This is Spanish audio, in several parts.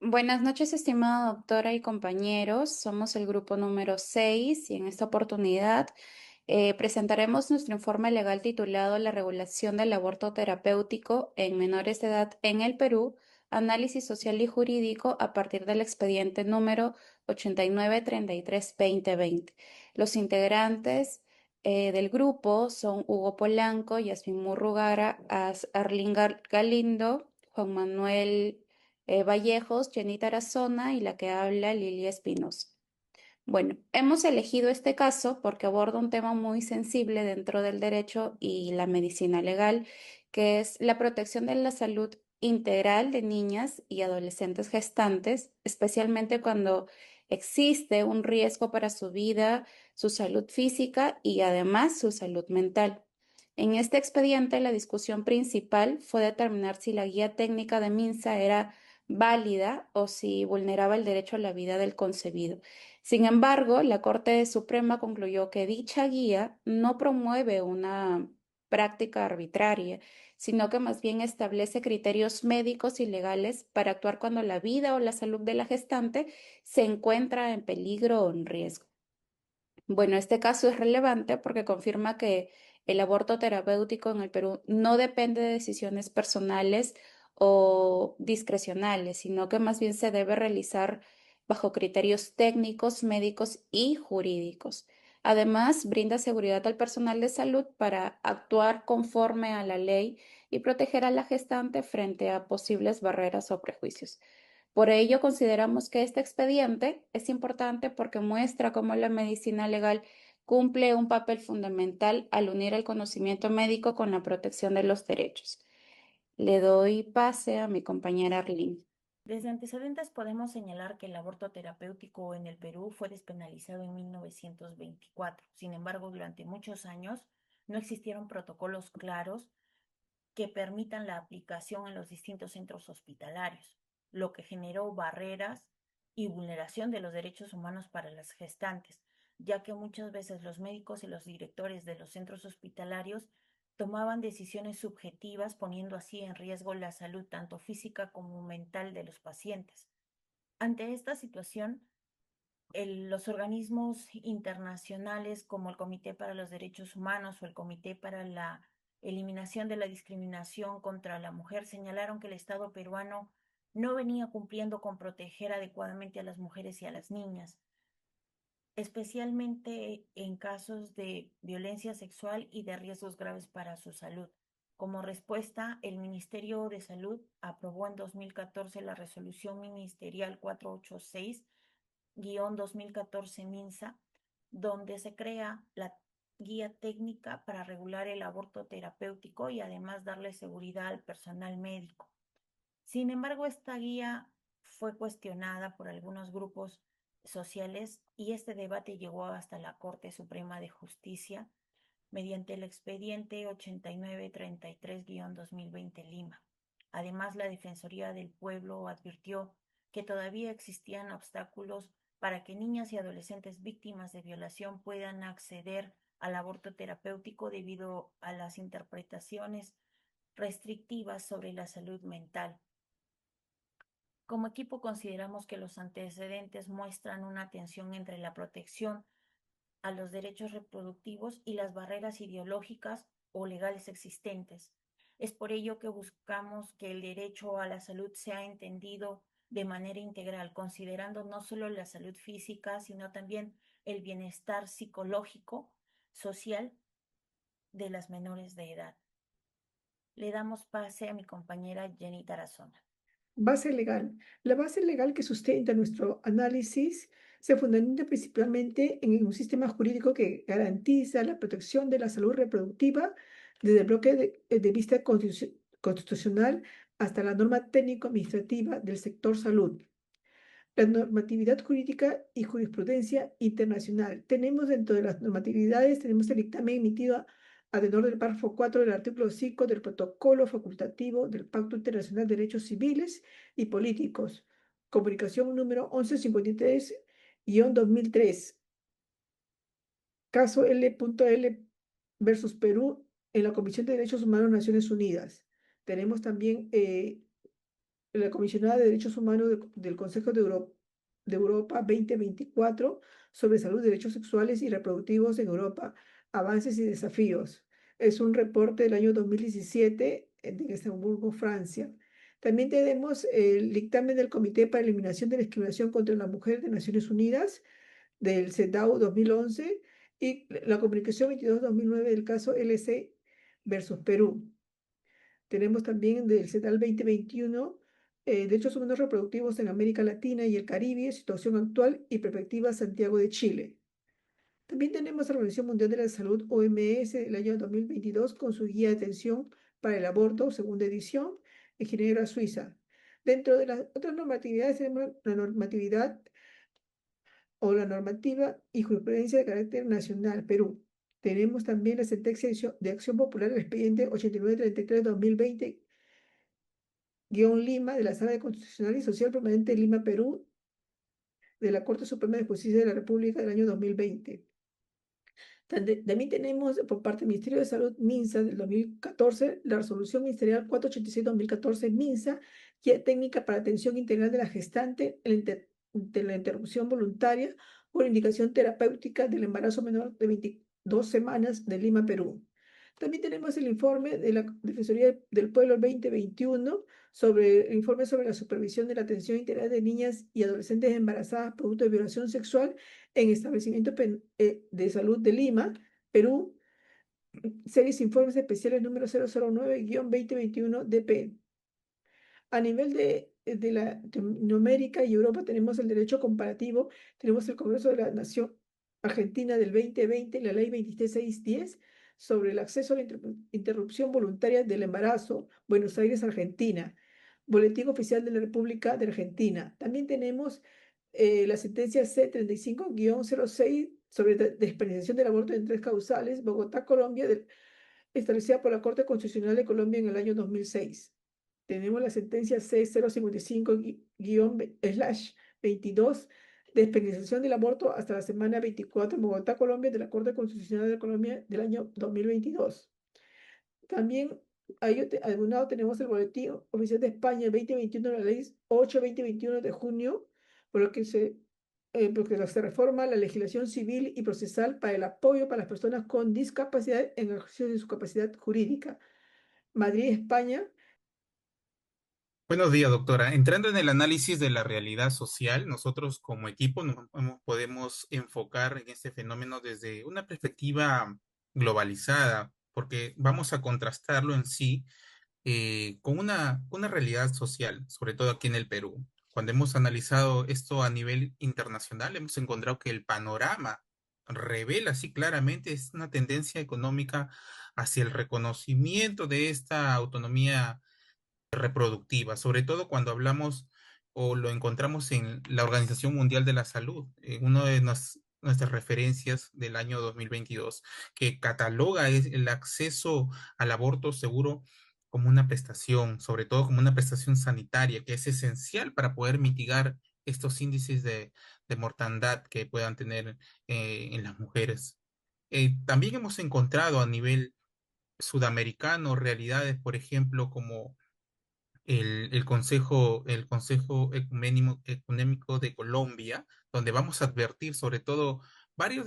Buenas noches, estimada doctora y compañeros. Somos el grupo número 6 y en esta oportunidad presentaremos nuestro informe legal titulado La regulación del aborto terapéutico en menores de edad en el Perú, análisis social y jurídico a partir del expediente número 8933-2020. Los integrantes del grupo son Hugo Polanco, Yasmín Murrugara, Arlín Galindo, Juan Manuel Vallejos, Jenny Tarazona y la que habla Lilia Espinosa. Bueno, hemos elegido este caso porque aborda un tema muy sensible dentro del derecho y la medicina legal, que es la protección de la salud integral de niñas y adolescentes gestantes, especialmente cuando existe un riesgo para su vida, su salud física y además su salud mental. En este expediente, la discusión principal fue determinar si la guía técnica de MINSA era válida o si vulneraba el derecho a la vida del concebido. Sin embargo, la Corte Suprema concluyó que dicha guía no promueve una práctica arbitraria, sino que más bien establece criterios médicos y legales para actuar cuando la vida o la salud de la gestante se encuentra en peligro o en riesgo. Bueno, este caso es relevante porque confirma que el aborto terapéutico en el Perú no depende de decisiones personales o discrecionales, sino que más bien se debe realizar bajo criterios técnicos, médicos y jurídicos. Además, brinda seguridad al personal de salud para actuar conforme a la ley y proteger a la gestante frente a posibles barreras o prejuicios. Por ello, consideramos que este expediente es importante porque muestra cómo la medicina legal cumple un papel fundamental al unir el conocimiento médico con la protección de los derechos. Le doy pase a mi compañera Arlene. Desde antecedentes podemos señalar que el aborto terapéutico en el Perú fue despenalizado en 1924. Sin embargo, durante muchos años no existieron protocolos claros que permitan la aplicación en los distintos centros hospitalarios, lo que generó barreras y vulneración de los derechos humanos para las gestantes, ya que muchas veces los médicos y los directores de los centros hospitalarios tomaban decisiones subjetivas, poniendo así en riesgo la salud tanto física como mental de los pacientes. Ante esta situación, los organismos internacionales como el Comité para los Derechos Humanos o el Comité para la Eliminación de la Discriminación contra la Mujer señalaron que el Estado peruano no venía cumpliendo con proteger adecuadamente a las mujeres y a las niñas, especialmente en casos de violencia sexual y de riesgos graves para su salud. Como respuesta, el Ministerio de Salud aprobó en 2014 la resolución ministerial 486-2014 MINSA, donde se crea la guía técnica para regular el aborto terapéutico y además darle seguridad al personal médico. Sin embargo, esta guía fue cuestionada por algunos grupos sociales y este debate llegó hasta la Corte Suprema de Justicia mediante el expediente 8933-2020 Lima. Además, la Defensoría del Pueblo advirtió que todavía existían obstáculos para que niñas y adolescentes víctimas de violación puedan acceder al aborto terapéutico debido a las interpretaciones restrictivas sobre la salud mental. Como equipo consideramos que los antecedentes muestran una tensión entre la protección a los derechos reproductivos y las barreras ideológicas o legales existentes. Es por ello que buscamos que el derecho a la salud sea entendido de manera integral, considerando no solo la salud física, sino también el bienestar psicológico, social de las menores de edad. Le damos pase a mi compañera Jenny Tarazona. Base legal. La base legal que sustenta nuestro análisis se fundamenta principalmente en un sistema jurídico que garantiza la protección de la salud reproductiva desde el bloque de vista constitucional hasta la norma técnico-administrativa del sector salud. La normatividad jurídica y jurisprudencia internacional. Tenemos dentro de las normatividades, tenemos el dictamen emitido adenor del párrafo 4 del artículo 5 del protocolo facultativo del Pacto Internacional de Derechos Civiles y Políticos, comunicación número 1153-2003, caso L.L. versus Perú en la Comisión de Derechos Humanos de Naciones Unidas. Tenemos también la Comisionada de Derechos Humanos del Consejo de Europa 2024 sobre salud, derechos sexuales y reproductivos en Europa, avances y desafíos. Es un reporte del año 2017 de Estrasburgo, Francia. También tenemos el dictamen del Comité para la Eliminación de la Discriminación contra la Mujer de Naciones Unidas, del CEDAW 2011, y la comunicación 22-2009 del caso LC versus Perú. Tenemos también del CEDAW 2021, Derechos Humanos Reproductivos en América Latina y el Caribe, situación actual y perspectiva Santiago de Chile. También tenemos la Organización Mundial de la Salud, OMS, del año 2022, con su guía de atención para el aborto, segunda edición, en Ginebra, Suiza. Dentro de las otras normatividades tenemos la normatividad o la normativa y jurisprudencia de carácter nacional, Perú. Tenemos también la sentencia de acción popular del expediente 8933-2020 Lima de la Sala de Constitucional y Social Permanente de Lima, Perú, de la Corte Suprema de Justicia de la República del año 2020. También tenemos por parte del Ministerio de Salud, MINSA, del 2014, la resolución ministerial 486-2014, MINSA, guía técnica para atención integral de la gestante de la interrupción voluntaria por indicación terapéutica del embarazo menor de 22 semanas de Lima, Perú. También tenemos el informe de la Defensoría del Pueblo 2021 sobre el informe sobre la supervisión de la atención integral de niñas y adolescentes embarazadas producto de violación sexual en establecimientos de salud de Lima, Perú, series informes especiales número 009-2021 DP. A nivel de Latinoamérica y Europa tenemos el derecho comparativo, tenemos el Congreso de la Nación Argentina del 2020, la Ley 23610 sobre el acceso a la interrupción voluntaria del embarazo, Buenos Aires, Argentina, Boletín Oficial de la República de Argentina. También tenemos la sentencia C35-06 sobre despenalización del aborto en tres causales, Bogotá, Colombia, establecida por la Corte Constitucional de Colombia en el año 2006. Tenemos la sentencia C055-22, despenalización del aborto hasta la semana 24 en Bogotá, Colombia, de la Corte Constitucional de Colombia del año 2022. También, a un lado tenemos el Boletín Oficial de España, el 2021, la Ley 8-2021 de junio, porque se reforma la legislación civil y procesal para el apoyo para las personas con discapacidad en el ejercicio de su capacidad jurídica. Madrid, España. Buenos días, doctora. Entrando en el análisis de la realidad social, nosotros como equipo podemos enfocar en este fenómeno desde una perspectiva globalizada, porque vamos a contrastarlo en sí con una realidad social, sobre todo aquí en el Perú. Cuando hemos analizado esto a nivel internacional, hemos encontrado que el panorama revela así claramente es una tendencia económica hacia el reconocimiento de esta autonomía reproductiva, sobre todo cuando hablamos o lo encontramos en la Organización Mundial de la Salud, una de nuestras referencias del año 2022, que cataloga el acceso al aborto seguro como una prestación, sobre todo como una prestación sanitaria, que es esencial para poder mitigar estos índices de mortandad que puedan tener en las mujeres. También hemos encontrado a nivel sudamericano realidades, por ejemplo, como el Consejo Económico de Colombia, donde vamos a advertir sobre todo varios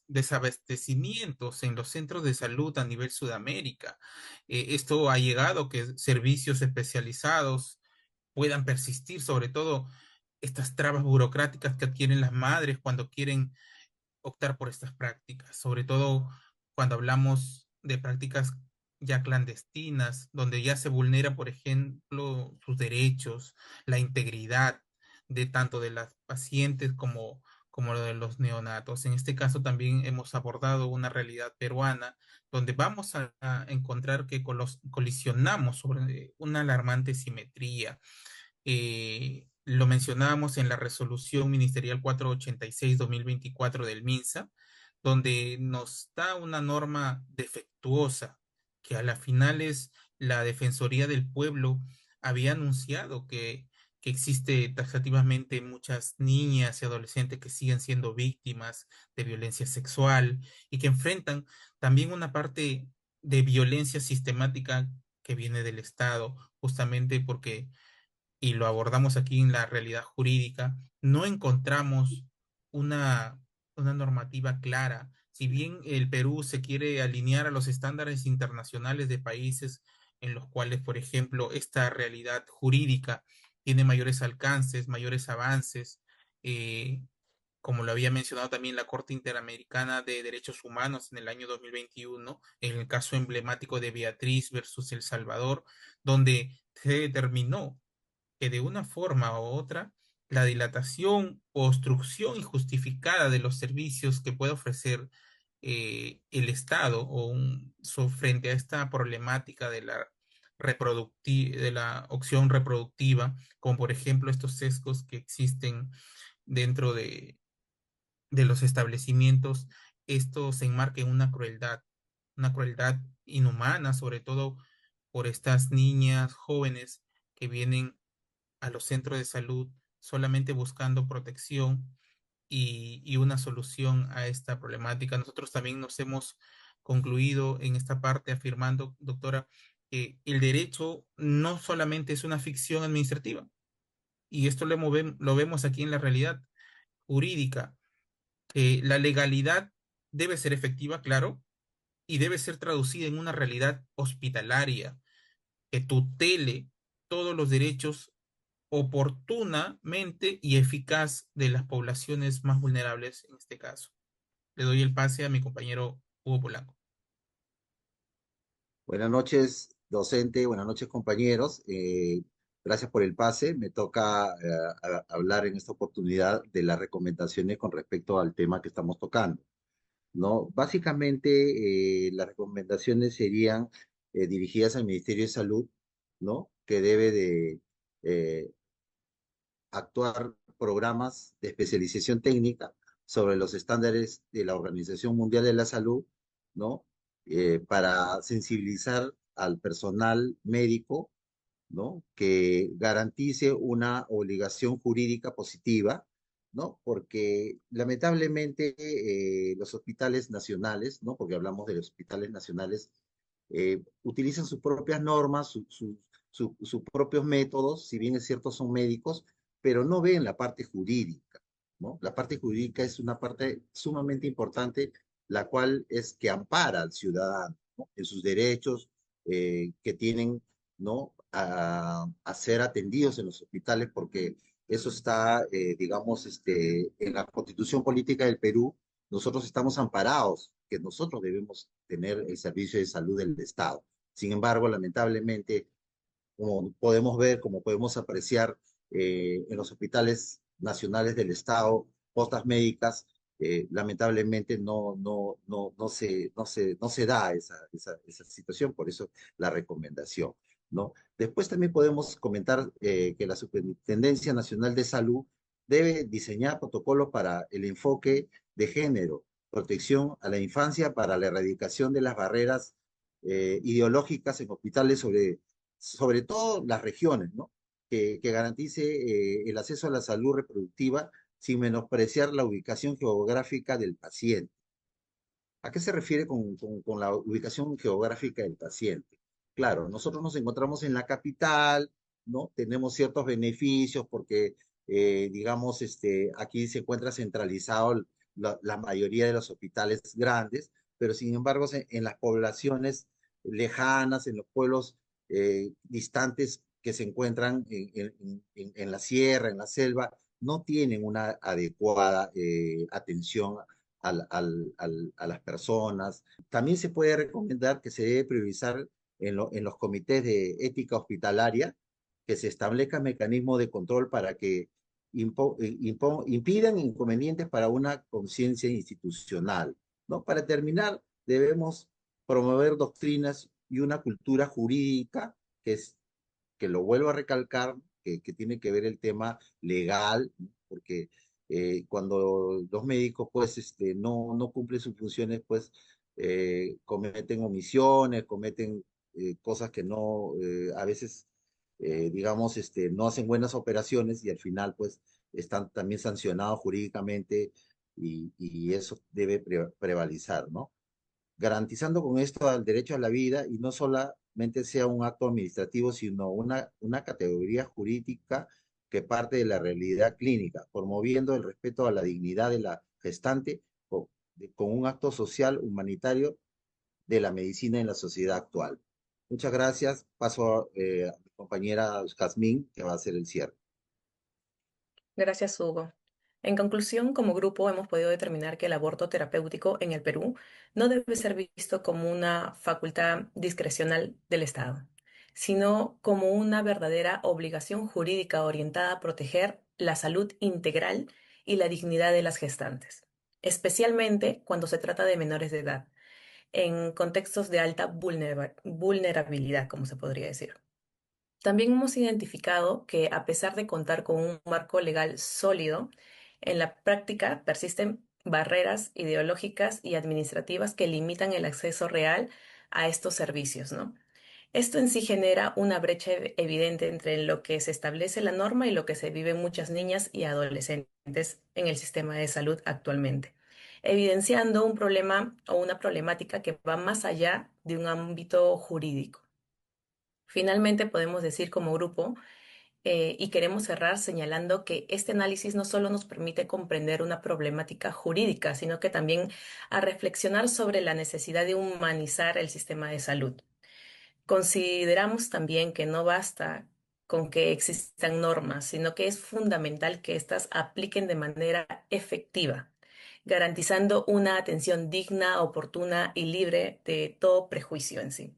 desabastecimientos en los centros de salud a nivel Sudamérica. Esto ha llegado a que servicios especializados puedan persistir, sobre todo estas trabas burocráticas que adquieren las madres cuando quieren optar por estas prácticas, sobre todo cuando hablamos de prácticas ya clandestinas, donde ya se vulnera, por ejemplo, sus derechos, la integridad de tanto de las pacientes como lo de los neonatos. En este caso también hemos abordado una realidad peruana donde vamos a encontrar que colisionamos sobre una alarmante simetría. Lo mencionábamos en la resolución ministerial 486-2024 del MINSA, donde nos da una norma defectuosa, que a la final es la Defensoría del Pueblo había anunciado que existe taxativamente muchas niñas y adolescentes que siguen siendo víctimas de violencia sexual y que enfrentan también una parte de violencia sistemática que viene del Estado, justamente porque y lo abordamos aquí en la realidad jurídica, no encontramos una, una normativa clara. Si bien el Perú se quiere alinear a los estándares internacionales de países en los cuales, por ejemplo, esta realidad jurídica tiene mayores alcances, mayores avances, eh, como lo había mencionado también la Corte Interamericana de Derechos Humanos en el año 2021, en el caso emblemático de Beatriz versus El Salvador, donde se determinó que de una forma u otra la dilatación o obstrucción injustificada de los servicios que puede ofrecer el Estado frente a esta problemática de de la opción reproductiva, como por ejemplo estos sesgos que existen dentro de los establecimientos, esto se enmarca en una crueldad inhumana, sobre todo por estas niñas jóvenes que vienen a los centros de salud solamente buscando protección y una solución a esta problemática. Nosotros también nos hemos concluido en esta parte afirmando, doctora, que el derecho no solamente es una ficción administrativa, y esto lo vemos aquí en la realidad jurídica, que la legalidad debe ser efectiva, claro, y debe ser traducida en una realidad hospitalaria que tutele todos los derechos oportunamente y eficaz de las poblaciones más vulnerables en este caso. Le doy el pase a mi compañero Hugo Polanco. Buenas noches, docente, buenas noches, compañeros. Gracias por el pase. Me toca hablar en esta oportunidad de las recomendaciones con respecto al tema que estamos tocando, ¿no? Básicamente, las recomendaciones serían dirigidas al Ministerio de Salud, ¿no? Que debe de eh, actuar programas de especialización técnica sobre los estándares de la Organización Mundial de la Salud, ¿no? Para sensibilizar al personal médico, ¿no? Que garantice una obligación jurídica positiva, ¿no? Porque lamentablemente los hospitales nacionales, ¿no? Porque hablamos de los hospitales nacionales, utilizan sus propias normas, sus propios métodos, si bien es cierto son médicos, pero no ven la parte jurídica, ¿no? La parte jurídica es una parte sumamente importante, la cual es que ampara al ciudadano, ¿no? En sus derechos que tienen, ¿no? A ser atendidos en los hospitales, porque eso está, digamos, en la Constitución Política del Perú. Nosotros estamos amparados, que nosotros debemos tener el servicio de salud del Estado. Sin embargo, lamentablemente, como podemos ver, como podemos apreciar en los hospitales nacionales del Estado, postas médicas, lamentablemente no se da esa situación, por eso la recomendación, ¿no? Después también podemos comentar que la Superintendencia Nacional de Salud debe diseñar protocolos para el enfoque de género, protección a la infancia para la erradicación de las barreras ideológicas en hospitales sobre todo las regiones, ¿no? Que garantice el acceso a la salud reproductiva sin menospreciar la ubicación geográfica del paciente. ¿A qué se refiere con la ubicación geográfica del paciente? Claro, nosotros nos encontramos en la capital, ¿no? Tenemos ciertos beneficios porque, digamos, aquí se encuentra centralizado la mayoría de los hospitales grandes, pero sin embargo, en las poblaciones lejanas, en los pueblos distantes que se encuentran en la sierra, en la selva, no tienen una adecuada atención a las personas. También se puede recomendar que se debe priorizar en los comités de ética hospitalaria que se establezcan mecanismos de control para que impidan inconvenientes para una conciencia institucional, ¿no? Para terminar, debemos promover doctrinas y una cultura jurídica que lo vuelvo a recalcar, que tiene que ver el tema legal, porque cuando los médicos pues no cumplen sus funciones, pues cometen omisiones, cometen cosas que no, a veces, digamos, no hacen buenas operaciones y al final pues están también sancionados jurídicamente y eso debe prevalecer, ¿no? Garantizando con esto el derecho a la vida y únicamente sea un acto administrativo, sino una categoría jurídica que parte de la realidad clínica, promoviendo el respeto a la dignidad de la gestante con un acto social humanitario de la medicina en la sociedad actual. Muchas gracias. Paso a mi compañera Jazmín, que va a hacer el cierre. Gracias, Hugo. En conclusión, como grupo hemos podido determinar que el aborto terapéutico en el Perú no debe ser visto como una facultad discrecional del Estado, sino como una verdadera obligación jurídica orientada a proteger la salud integral y la dignidad de las gestantes, especialmente cuando se trata de menores de edad, en contextos de alta vulnerabilidad, como se podría decir. También hemos identificado que, a pesar de contar con un marco legal sólido, en la práctica persisten barreras ideológicas y administrativas que limitan el acceso real a estos servicios, ¿no? Esto en sí genera una brecha evidente entre lo que se establece la norma y lo que se viven muchas niñas y adolescentes en el sistema de salud actualmente, evidenciando un problema o una problemática que va más allá de un ámbito jurídico. Finalmente, podemos decir como grupo, y queremos cerrar señalando que este análisis no solo nos permite comprender una problemática jurídica, sino que también a reflexionar sobre la necesidad de humanizar el sistema de salud. Consideramos también que no basta con que existan normas, sino que es fundamental que éstas apliquen de manera efectiva, garantizando una atención digna, oportuna y libre de todo prejuicio en sí.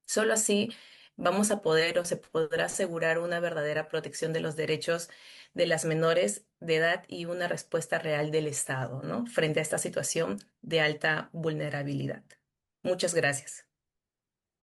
Solo así vamos a poder o se podrá asegurar una verdadera protección de los derechos de las menores de edad y una respuesta real del Estado, ¿no? Frente a esta situación de alta vulnerabilidad. Muchas gracias.